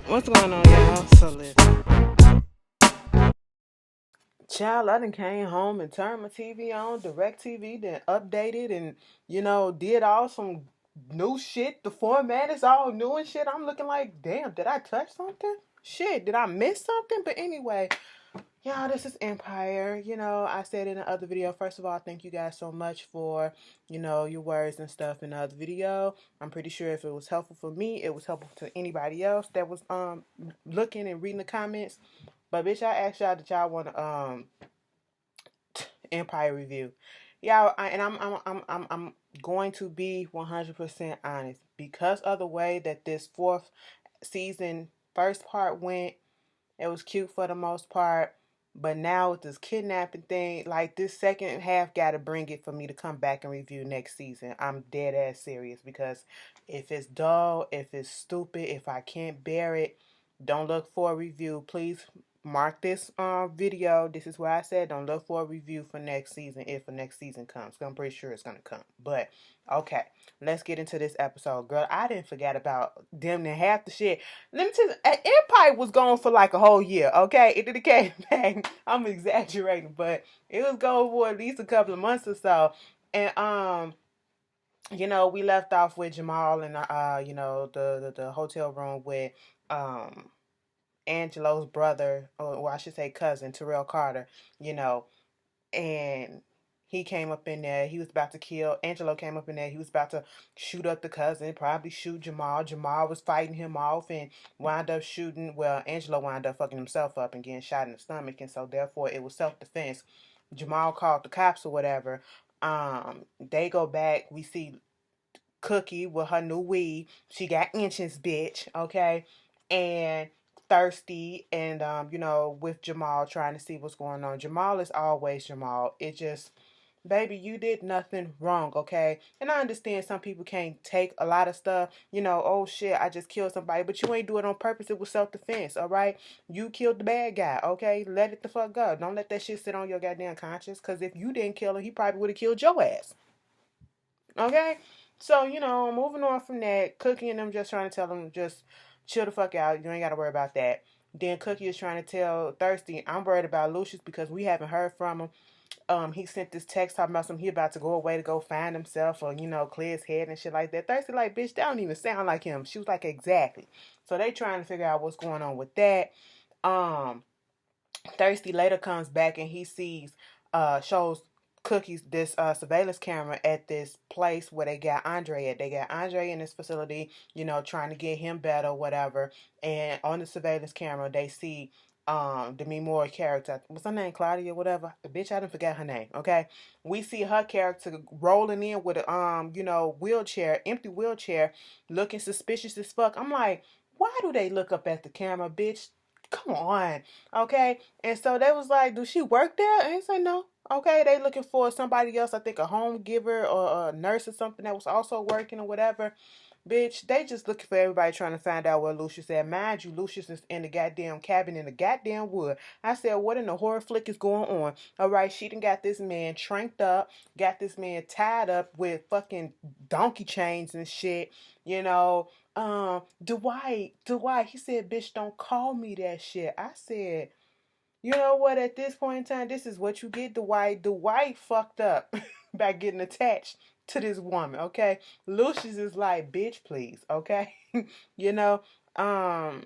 What's going on, y'all? So listen, child, I done came home and turned my TV on, direct TV, then updated and did all some new shit. The format is all new and shit. I'm looking like, damn, did I touch something? Shit, did I miss something? But anyway, y'all, this is Empire. I said in the other video, first of all, thank you guys so much for, your words and stuff in the other video. I'm pretty sure if it was helpful for me, it was helpful to anybody else that was looking and reading the comments. But bitch, I asked y'all that y'all want to Empire review. Y'all, I'm going to be 100% honest because of the way that this fourth season first part went. It was cute for the most part. But now with this kidnapping thing, like this second half got to bring it for me to come back and review next season. I'm dead ass serious because if it's dull, if it's stupid, if I can't bear it, don't look for a review. Please mark this video. This is where I said don't look for a review for next season if the next season comes. I'm pretty sure it's gonna come. But okay, let's get into this episode. Girl, I didn't forget about them and half the shit. Let me tell you, Empire was gone for like a whole year, okay? It didn't came back. I'm exaggerating, but it was gone for at least a couple of months or so. And we left off with Jamal in the hotel room with Angelo's brother, or well, I should say cousin, Terrell Carter, and he came up in there. He was about to kill. Angelo came up in there. He was about to shoot up the cousin, probably shoot Jamal. Jamal was fighting him off and wound up shooting. Well, Angelo wound up fucking himself up and getting shot in the stomach, and so therefore it was self-defense. Jamal called the cops or whatever. They go back. We see Cookie with her new weed. She got inches, bitch. Okay, and thirsty and with Jamal trying to see what's going on. Jamal is always Jamal. It just, baby, you did nothing wrong, okay? And I understand some people can't take a lot of stuff, oh shit, I just killed somebody, but you ain't do it on purpose. It was self-defense, all right? You killed the bad guy, okay? Let it the fuck go. Don't let that shit sit on your goddamn conscience, because if you didn't kill him, he probably would have killed your ass, okay? So, moving on from that, Cookie and them just trying to tell him just chill the fuck out. You ain't got to worry about that. Then Cookie is trying to tell Thirsty, I'm worried about Lucious because we haven't heard from him. He sent this text talking about something he about to go away to go find himself or, clear his head and shit like that. Thirsty like, bitch, that don't even sound like him. She was like, exactly. So they trying to figure out what's going on with that. Thirsty later comes back and he sees, shows Cookies this surveillance camera at this place where they got Andre at. They got Andre in this facility, trying to get him better, whatever. And on the surveillance camera, they see Demi Moore character. What's her name? Claudia, whatever. The bitch, I didn't forget her name. Okay, we see her character rolling in with a wheelchair, empty wheelchair, looking suspicious as fuck. I'm like, why do they look up at the camera, bitch? Come on, okay? And so they was like, do she work there? And he said, no. Okay, they looking for somebody else, I think a home giver or a nurse or something that was also working or whatever. Bitch, they just looking for everybody trying to find out where Lucious at. Mind you, Lucious is in the goddamn cabin in the goddamn wood. I said, what in the horror flick is going on? Alright, she done got this man tranked up, got this man tied up with fucking donkey chains and shit, Dwight, he said, bitch, don't call me that shit. I said, you know what, at this point in time, this is what you get, Dwight. Dwight fucked up by getting attached to this woman, okay? Lucius is like, bitch, please, okay? you know, um,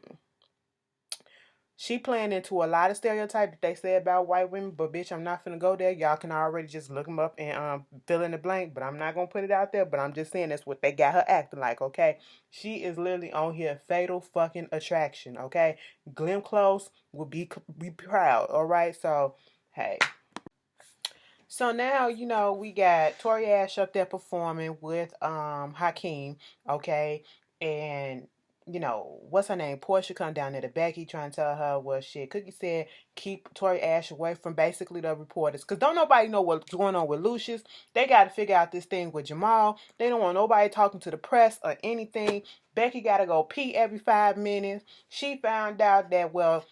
she playing into a lot of stereotypes that they say about white women, but bitch, I'm not finna go there. Y'all can already just look them up and fill in the blank, but I'm not gonna put it out there. But I'm just saying that's what they got her acting like, okay? She is literally on here fatal fucking attraction, okay? Glenn Close will be proud, all right? So, hey. So now, we got Tori Ash up there performing with Hakeem, okay? And what's her name? Portia come down there to Becky trying to tell her, well, shit, Cookie said keep Tori Ash away from basically the reporters. Because don't nobody know what's going on with Lucius. They got to figure out this thing with Jamal. They don't want nobody talking to the press or anything. Becky got to go pee every 5 minutes. She found out that, well,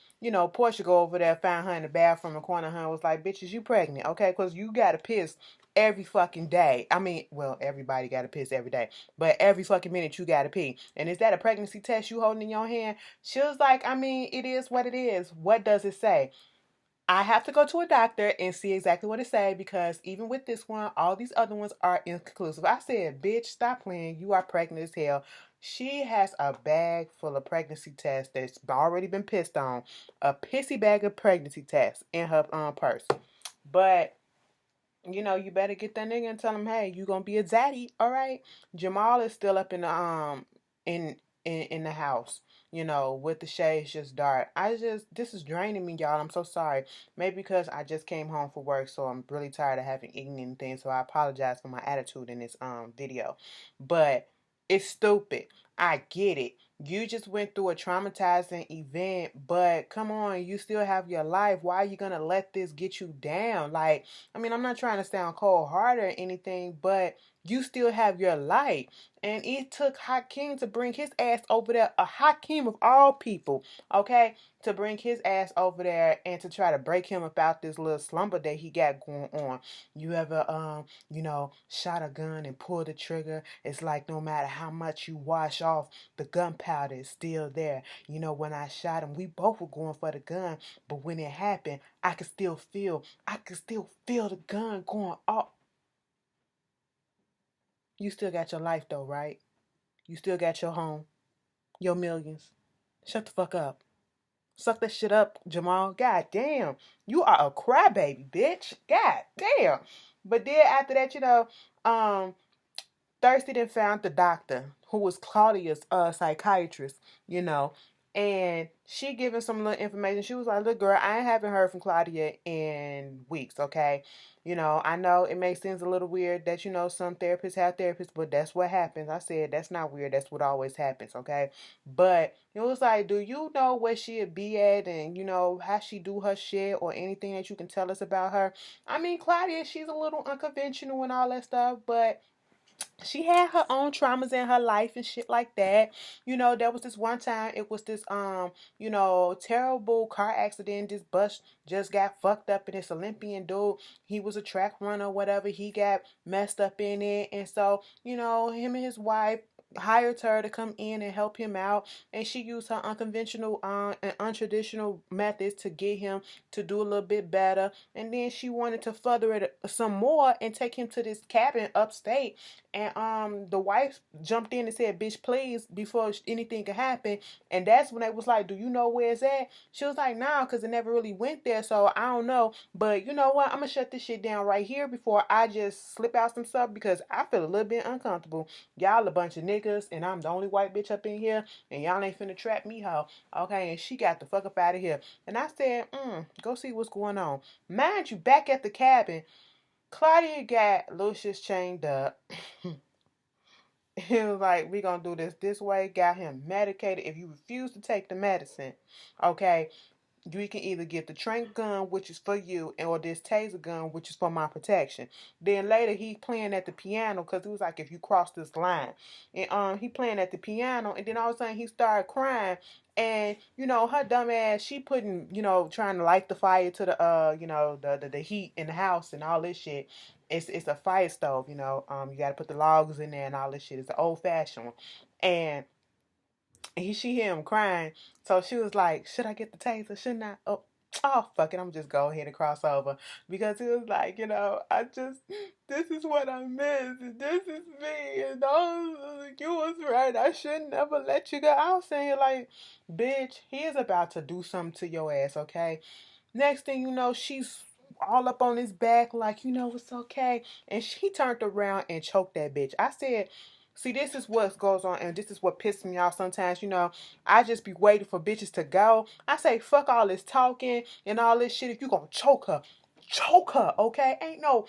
Portia go over there, found her in the bathroom, and corner her and was like, bitch, is you pregnant? Okay, because you got to piss every fucking day. I mean, well, everybody got to piss every day, but every fucking minute you got to pee. And is that a pregnancy test you holding in your hand? She was like, I mean, it is what it is. What does it say? I have to go to a doctor and see exactly what it say, because even with this one, all these other ones are inconclusive. I said, bitch, stop playing. You are pregnant as hell. She has a bag full of pregnancy tests that's already been pissed on. A pissy bag of pregnancy tests in her purse. But you know, you better get that nigga and tell him, hey, you gonna be a zaddy, all right? Jamal is still up in the in the house, you know, with the shades just dark. This is draining me, y'all. I'm so sorry. Maybe because I just came home from work, so I'm really tired of having eaten anything. So I apologize for my attitude in this video, but it's stupid. I get it. You just went through a traumatizing event, but come on, you still have your life. Why are you gonna let this get you down? Like, I mean, I'm not trying to sound cold hearted or anything, but you still have your life. And it took Hakeem to bring his ass over there, a Hakeem of all people, okay, to bring his ass over there and to try to break him about this little slumber that he got going on. You ever, shot a gun and pulled the trigger? It's like no matter how much you wash off, the gunpowder is still there. You know, when I shot him, we both were going for the gun, but when it happened, I could still feel the gun going off. You still got your life though, right? You still got your home, your millions. Shut the fuck up. Suck that shit up, Jamal. God damn. You are a crybaby, bitch. God damn. But then after that, Thirsty then found the doctor, who was Claudia's psychiatrist, you know, and she giving some little information. She was like, look, girl, I haven't heard from Claudia in weeks, okay? You know, I know it makes things a little weird that, you know, some therapists have therapists, but that's what happens. I said, that's not weird. That's what always happens, okay? But it was like, do you know where she'd be at and, you know, how she do her shit or anything that you can tell us about her? I mean, Claudia, she's a little unconventional and all that stuff, but she had her own traumas in her life and shit like that. You know, there was this one time, it was this terrible car accident. This bus just got fucked up, and this Olympian dude, he was a track runner, whatever, he got messed up in it. And so, you know, him and his wife hired her to come in and help him out, and she used her unconventional and untraditional methods to get him to do a little bit better. And then she wanted to further it some more and take him to this cabin upstate. And the wife jumped in and said, bitch, please, before anything could happen. And that's when they was like, do you know where it's at? She was like, nah, because it never really went there, so I don't know. But you know what, I'm gonna shut this shit down right here before I just slip out some stuff, because I feel a little bit uncomfortable. Y'all a bunch of niggas, and I'm the only white bitch up in here, and y'all ain't finna trap me, hoe. Okay, and she got the fuck up out of here. And I said, go see what's going on. Mind you, back at the cabin, Claudia got Lucious chained up. He was like, we gonna do this way. Got him medicated. If you refuse to take the medicine, okay, you can either get the trank gun, which is for you, or this taser gun, which is for my protection. Then later he playing at the piano, because it was like, if you cross this line. And he playing at the piano, and then all of a sudden he started crying. And you know, her dumb ass, she putting, you know, trying to light the fire to the the heat in the house and all this shit. It's a fire stove, you know. You gotta put the logs in there and all this shit. It's an old fashioned one. And she hear him crying, so she was like, should I get the taser? Shouldn't I? Fuck it, I'm just go ahead and cross over, because it was like, you know, this is what I miss, and this is me, and you was right, I should never let you go. I was saying, like, bitch, he is about to do something to your ass, okay? Next thing you know, she's all up on his back, like, you know, it's okay. And she turned around and choked that bitch. I said, see, this is what goes on, and this is what pisses me off sometimes. You know, I just be waiting for bitches to go. I say, fuck all this talking and all this shit. If you gonna choke her, okay? Ain't no,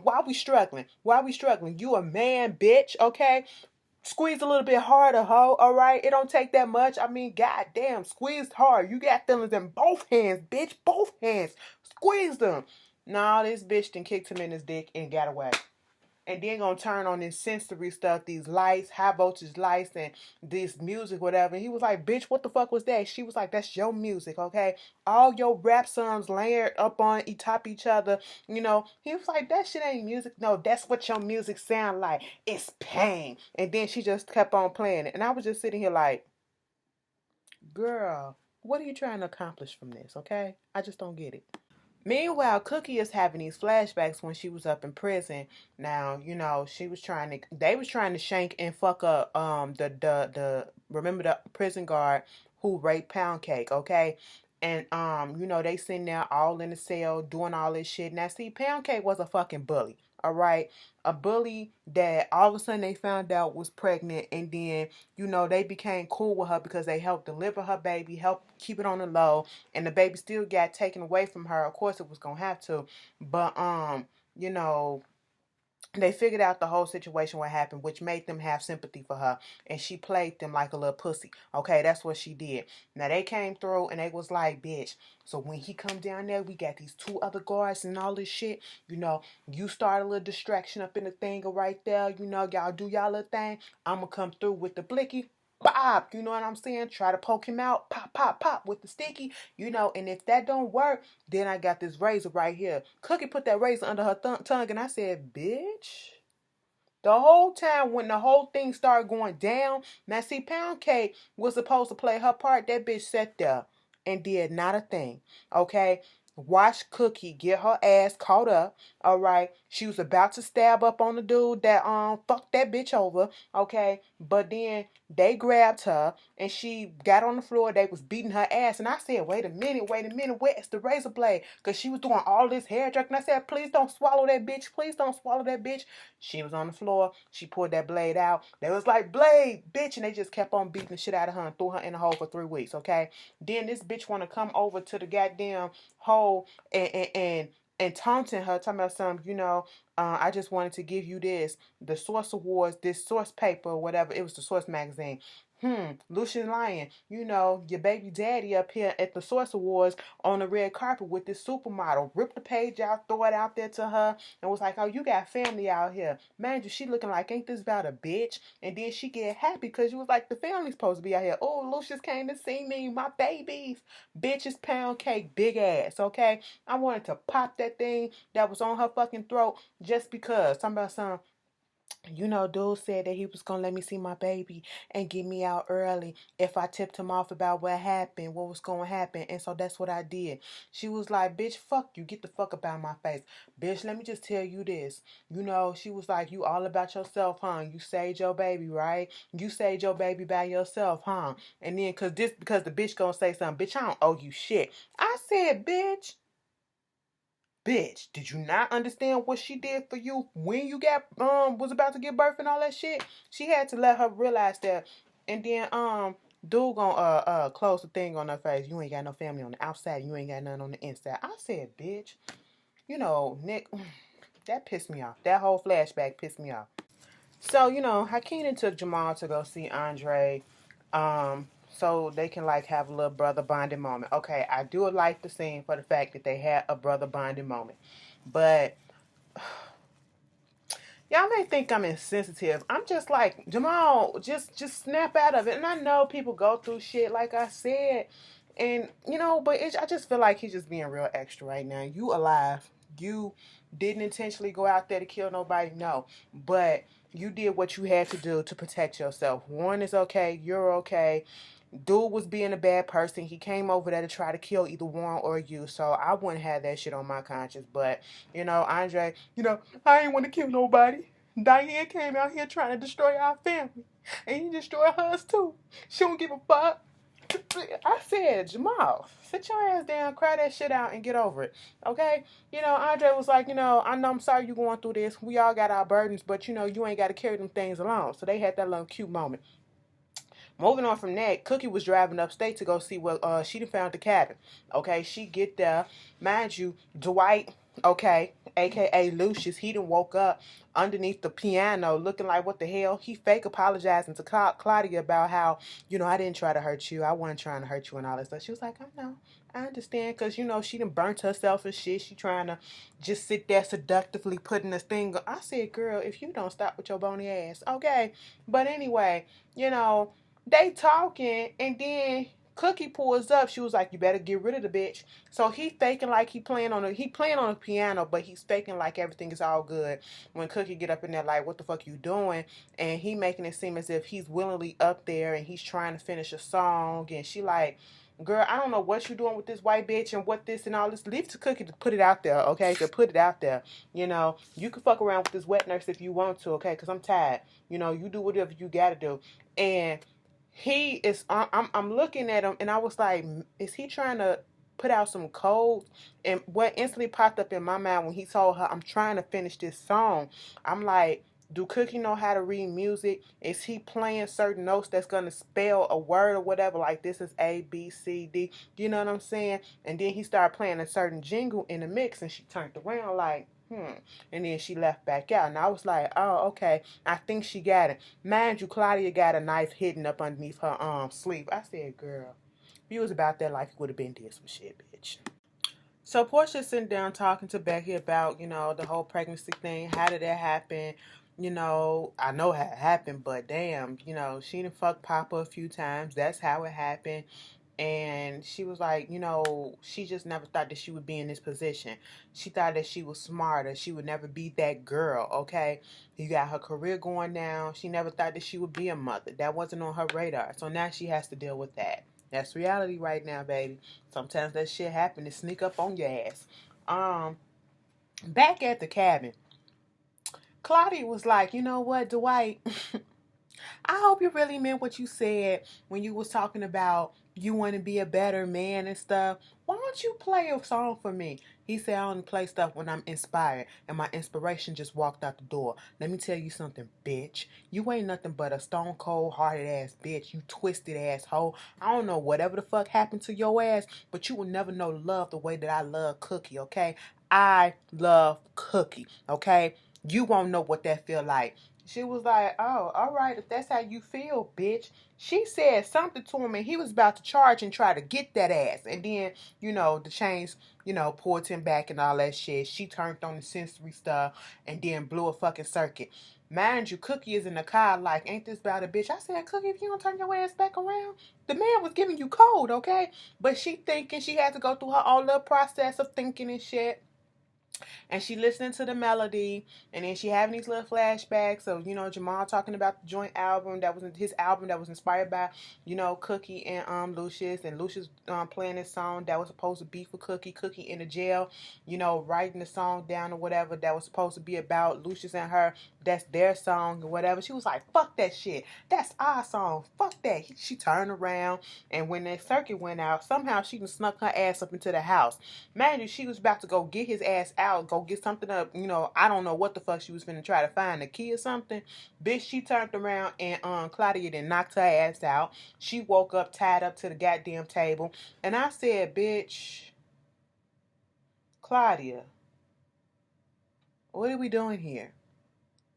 why we struggling? Why we struggling? You a man, bitch, okay? Squeeze a little bit harder, ho, all right? It don't take that much. I mean, goddamn, squeeze hard. You got feelings in both hands, bitch, both hands. Squeeze them. Nah, this bitch then kicked him in his dick and got away. and then gonna turn on this sensory stuff, these lights, high voltage lights, and this music, whatever. And he was like, bitch, what the fuck was that? She was like, that's your music, okay? All your rap songs layered up on top each other. You know, he was like, that shit ain't music. No, that's what your music sound like. It's pain. And then she just kept on playing it. And I was just sitting here like, girl, what are you trying to accomplish from this, okay? I just don't get it. Meanwhile, Cookie is having these flashbacks when she was up in prison. Now, you know, they was trying to shank and fuck up the remember the prison guard who raped Pound Cake, okay? And you know, they sitting there all in the cell doing all this shit. Now see, Pound Cake was a fucking bully. All right, a bully that all of a sudden they found out was pregnant, and then you know they became cool with her because they helped deliver her baby, helped keep it on the low, and the baby still got taken away from her. Of course, it was gonna have to, but you know, they figured out the whole situation, what happened, which made them have sympathy for her, and she played them like a little pussy. Okay, that's what she did. Now they came through and they was like, bitch, so when he come down there, we got these two other guards and all this shit. You know, you start a little distraction up in the thing right there. You know, y'all do y'all little thing. I'ma come through with the blicky. Pop, you know what I'm saying? Try to poke him out. Pop, pop, pop with the sticky. You know, and if that don't work, then I got this razor right here. Cookie put that razor under her tongue, and I said, bitch. The whole time when the whole thing started going down, now see, Pound Cake was supposed to play her part. That bitch sat there and did not a thing. Okay? Watch Cookie get her ass caught up. All right. She was about to stab up on the dude that fucked that bitch over. Okay. But then they grabbed her and she got on the floor. They was beating her ass. And I said, wait a minute, where's the razor blade? Because she was doing all this hair jerk. And I said, please don't swallow that bitch. Please don't swallow that bitch. She was on the floor. She pulled that blade out. They was like, blade, bitch. And they just kept on beating the shit out of her and threw her in the hole for 3 weeks. Okay. Then this bitch want to come over to the goddamn hole and taunting her, talking about something, you know, I just wanted to give you the Source Awards, this Source paper or whatever. It was the Source magazine. Lucious lying. You know, your baby daddy up here at the Source Awards on the red carpet with this supermodel. Ripped the page out, throw it out there to her, and was like, oh, you got family out here. Mind you, she looking like, ain't this about a bitch? And then she get happy because you was like, the family's supposed to be out here. Oh, Lucious came to see me, my babies. Bitches, Pound Cake, big ass, okay? I wanted to pop that thing that was on her fucking throat just because. Talking about some, you know, dude said that he was going to let me see my baby and get me out early if I tipped him off about what happened, what was going to happen. And so that's what I did. She was like, bitch, fuck you. Get the fuck up out of my face. Bitch, let me just tell you this. You know, she was like, you all about yourself, huh? You saved your baby, right? You saved your baby by yourself, huh? And then because the bitch going to say something, bitch, I don't owe you shit. I said, bitch, did you not understand what she did for you when you got was about to give birth and all that shit? She had to let her realize that. And then dude gonna close the thing on her face. You ain't got no family on the outside, you ain't got nothing on the inside. I said, bitch, you know, Nick, that pissed me off. That whole flashback pissed me off. So, you know, Hakeem took Jamal to go see Andre. So they can like have a little brother bonding moment. Okay, I do like the scene for the fact that they had a brother bonding moment. But y'all may think I'm insensitive. I'm just like, Jamal, just snap out of it. And I know people go through shit, like I said. And, you know, but I just feel like he's just being real extra right now. You alive. You didn't intentionally go out there to kill nobody, no. But you did what you had to do to protect yourself. Warren is okay. You're okay. Dude was being a bad person. He came over there to try to kill either Warren or you. So I wouldn't have that shit on my conscience. But, you know, Andre, you know, I ain't want to kill nobody. Diane came out here trying to destroy our family. And he destroyed hers too. She don't give a fuck. I said, Jamal, sit your ass down, cry that shit out, and get over it. Okay? You know, Andre was like, you know, I know I'm sorry you going through this. We all got our burdens, but, you know, you ain't got to carry them things alone. So they had that little cute moment. Moving on from that, Cookie was driving upstate to go see what she found the cabin. Okay, she get there. Mind you, Dwight, okay, aka Lucious, he done woke up underneath the piano looking like what the hell. He fake apologizing to Claudia about how, I didn't try to hurt you. I wasn't trying to hurt you and all that stuff. She was like, I know. I understand, because, she done burnt herself and shit. She trying to just sit there seductively putting this thing. I said, girl, if you don't stop with your bony ass, okay. But anyway, they talking, and then Cookie pulls up. She was like, you better get rid of the bitch. So he faking like he playing on the piano, but he's faking like everything is all good. When Cookie get up in there like, what the fuck you doing? And he making it seem as if he's willingly up there and he's trying to finish a song. And she like, girl, I don't know what you doing with this white bitch and what this and all this. Leave it to Cookie to put it out there, okay? To put it out there. You can fuck around with this wet nurse if you want to, okay? Because I'm tired. You do whatever you gotta do. And he is, I'm looking at him and I was like, is he trying to put out some codes? And what instantly popped up in my mind when he told her, I'm trying to finish this song, I'm like, do Cookie know how to read music? Is he playing certain notes that's going to spell a word or whatever? Like, this is A, B, C, D. You know what I'm saying? And then he started playing a certain jingle in the mix, and she turned around like, And then she left back out. And I was like, oh, okay. I think she got it. Mind you, Claudia got a knife hidden up underneath her sleeve. I said, girl, if you was about that life, you would have been dead some shit, bitch. So Portia's sitting down talking to Becky about, the whole pregnancy thing. How did that happen? I know how it happened, but damn, she done fucked Papa a few times. That's how it happened. And she was like, she just never thought that she would be in this position. She thought that she was smarter. She would never be that girl, okay? You got her career going now. She never thought that she would be a mother. That wasn't on her radar. So now she has to deal with that. That's reality right now, baby. Sometimes that shit happen to sneak up on your ass. Back at the cabin, Claudia was like, you know what, Dwight? I hope you really meant what you said when you was talking about you want to be a better man and stuff. Why don't you play a song for me? He said, I only play stuff when I'm inspired, and my inspiration just walked out the door. Let me tell you something, bitch. You ain't nothing but a stone cold hearted ass bitch. You twisted asshole. I don't know whatever the fuck happened to your ass, but you will never know love the way that I love Cookie, okay? I love Cookie, okay? You won't know what that feel like. She was like, oh, all right, if that's how you feel, bitch. She said something to him, and he was about to charge and try to get that ass. And then, the chains, pulled him back and all that shit. She turned on the sensory stuff and then blew a fucking circuit. Mind you, Cookie is in the car like, ain't this about a bitch? I said, Cookie, if you don't turn your ass back around, the man was giving you code, okay? But she thinking she had to go through her own little process of thinking and shit. And she listening to the melody, and then she having these little flashbacks of, Jamal talking about the joint album that was his album that was inspired by, Cookie and Lucious, and Lucious playing this song that was supposed to be for Cookie in the jail, writing the song down or whatever that was supposed to be about Lucious and her. That's their song or whatever. She was like, fuck that shit. That's our song. Fuck that. She turned around, and when that circuit went out, somehow she done snuck her ass up into the house. Man, she was about to go get his ass out, go get something up, I don't know what the fuck she was finna try to find, a key or something. Bitch, she turned around and Claudia then knocked her ass out. She woke up tied up to the goddamn table. And I said, bitch, Claudia, what are we doing here?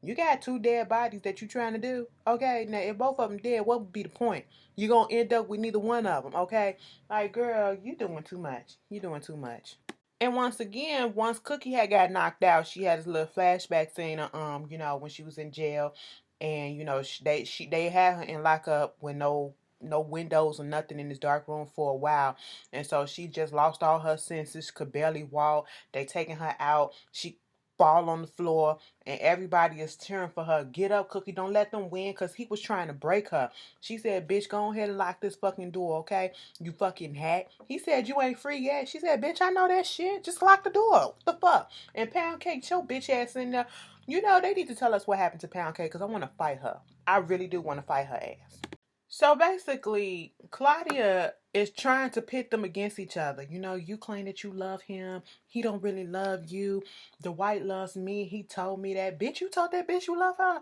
You got 2 dead bodies that you trying to do, okay? Now, if both of them dead, what would be the point? You gonna end up with neither one of them, okay? Like, girl, you doing too much. You doing too much. And once again, once Cookie had got knocked out, she had this little flashback scene of, when she was in jail, and they had her in lockup with no windows or nothing in this dark room for a while, and so she just lost all her senses, could barely walk. They taking her out. She fall on the floor, and everybody is cheering for her. Get up, Cookie, don't let them win, because he was trying to break her. She said, bitch, go ahead and lock this fucking door, okay? You fucking hack. He said, you ain't free yet. She said, bitch, I know that shit. Just lock the door. What the fuck? And Pound Cake, your bitch ass in there. They need to tell us what happened to Pound Cake, because I want to fight her. I really do want to fight her ass. So basically, Claudia is trying to pit them against each other. You claim that you love him. He don't really love you. Dwight loves me. He told me that. Bitch, you told that bitch you love her?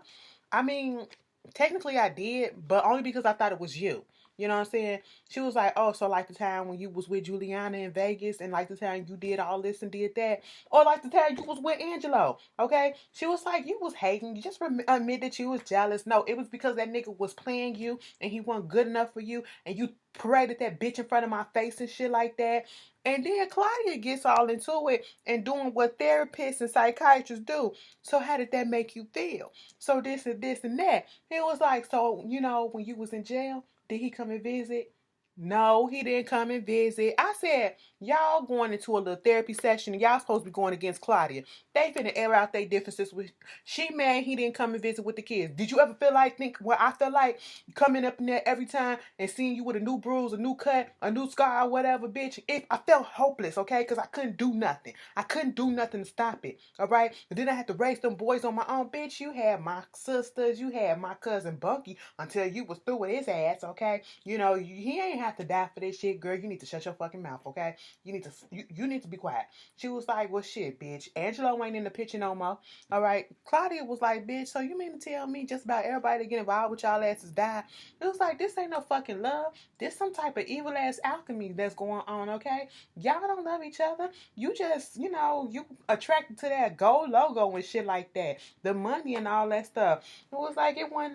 I mean, technically I did, but only because I thought it was you. You know what I'm saying? She was like, oh, so like the time when you was with Juliana in Vegas and like the time you did all this and did that, or like the time you was with Angelo, okay? She was like, you was hating. You just admit that you was jealous. No, it was because that nigga was playing you and he wasn't good enough for you and you paraded that bitch in front of my face and shit like that. And then Claudia gets all into it and doing what therapists and psychiatrists do. So how did that make you feel? So this and that. It was like, so, you know, when you was in jail, did he come and visit? No, he didn't come and visit. I said, y'all going into a little therapy session and y'all supposed to be going against Claudia. They finna air out their differences with she mad he didn't come and visit with the kids. Did you ever feel like I feel like coming up in there every time and seeing you with a new bruise, a new cut, a new scar, whatever, bitch? I felt hopeless, okay? Because I couldn't do nothing. I couldn't do nothing to stop it. All right? But then I had to raise them boys on my own, bitch. You had my sisters, you had my cousin Bunky until you was through with his ass, okay? You know, he ain't have to die for this shit, girl. You need to shut your fucking mouth, okay? You need to be quiet. She was like, well, shit, bitch. Angelo ain't in the picture no more. All right. Claudia was like, bitch, so you mean to tell me just about everybody that get involved with y'all asses died? It was like, this ain't no fucking love. This some type of evil ass alchemy that's going on, okay? Y'all don't love each other. You just, you know, you attracted to that gold logo and shit like that. The money and all that stuff. It was like, it wasn't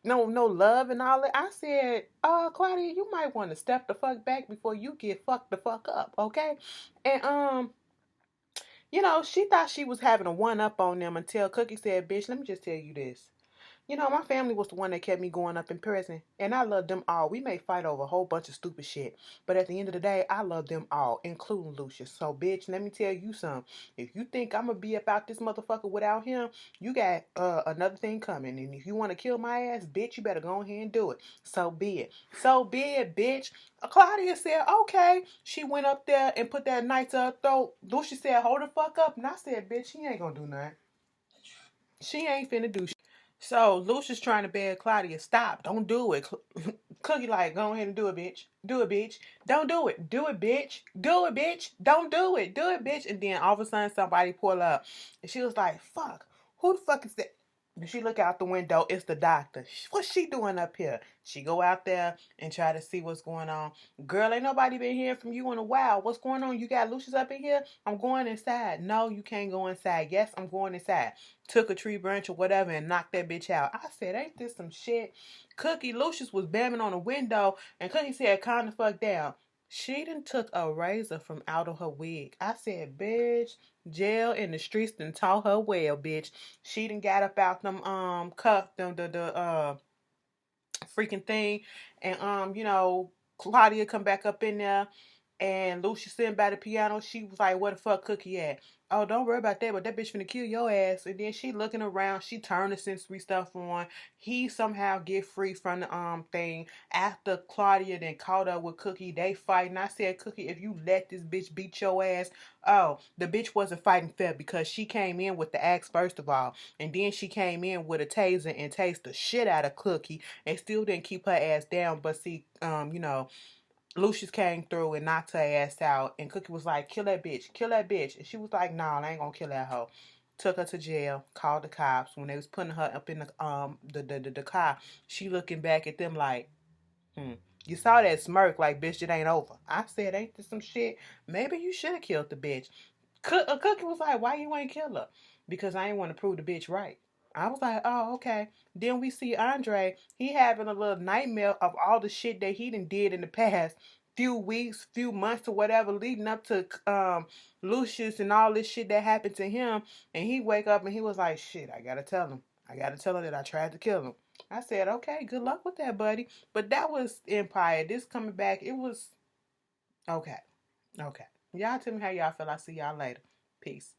no love and all that. I said, Claudia, you might want to step the fuck back before you get fucked the fuck up, okay? And you know, she thought she was having a one up on them until Cookie said, bitch, let me just tell you this. You know, my family was the one that kept me going up in prison, and I love them all. We may fight over a whole bunch of stupid shit, but at the end of the day, I love them all, including Lucious. So, bitch, let me tell you something. If you think I'm gonna be about this motherfucker without him, you got another thing coming. And if you want to kill my ass, bitch, you better go ahead and do it. So be it. So be it, bitch. Claudia said, okay. She went up there and put that knife to her throat. Lucious said, hold the fuck up. And I said, bitch, she ain't gonna do nothing. She ain't finna do shit. So Lucius trying to beg Claudia, stop, don't do it. Cookie like, go ahead and do it, bitch. Do it, bitch. Don't do it. Do it, bitch. Do it, bitch. Don't do it. Do it, bitch. And then all of a sudden somebody pull up. And she was like, fuck, who the fuck is that? And she look out the window, it's the doctor. What's she doing up here? She go out there and try to see what's going on. Girl, ain't nobody been hearing from you in a while. What's going on? You got Lucius up in here? I'm going inside. No, you can't go inside. Yes, I'm going inside. Took a tree branch or whatever and knocked that bitch out. I said, ain't this some shit? Cookie Lucius was bamming on the window and Cookie said, calm the fuck down. She done took a razor from out of her wig. I said, bitch, jail in the streets done taught her well, bitch. She done got up out them cuff them the freaking thing and you know, Claudia come back up in there and Lucy sitting by the piano. She was like, where the fuck Cookie at? Oh, don't worry about that, but that bitch finna kill your ass. And then she looking around, she turned the sensory stuff on. He somehow get free from the thing. After Claudia then caught up with Cookie, they fighting. I said, Cookie, if you let this bitch beat your ass, oh, the bitch wasn't fighting fair because she came in with the axe first of all. And then she came in with a taser and tased the shit out of Cookie and still didn't keep her ass down. But see, you know, Lucius came through and knocked her ass out. And Cookie was like, kill that bitch. Kill that bitch. And she was like, no, I ain't gonna kill that hoe. Took her to jail, called the cops. When they was putting her up in the car, she looking back at them like, You saw that smirk like, bitch, it ain't over. I said, ain't this some shit? Maybe you should have killed the bitch. Cookie was like, why you ain't kill her? Because I ain't want to prove the bitch right. I was like, oh, okay. Then we see Andre, he having a little nightmare of all the shit that he done did in the past few weeks, few months or whatever leading up to Lucius and all this shit that happened to him. And he wake up and he was like, shit, I gotta tell him. I gotta tell him that I tried to kill him. I said, okay, good luck with that, buddy. But that was Empire. This coming back, it was okay. Okay. Y'all tell me how y'all feel. I'll see y'all later. Peace.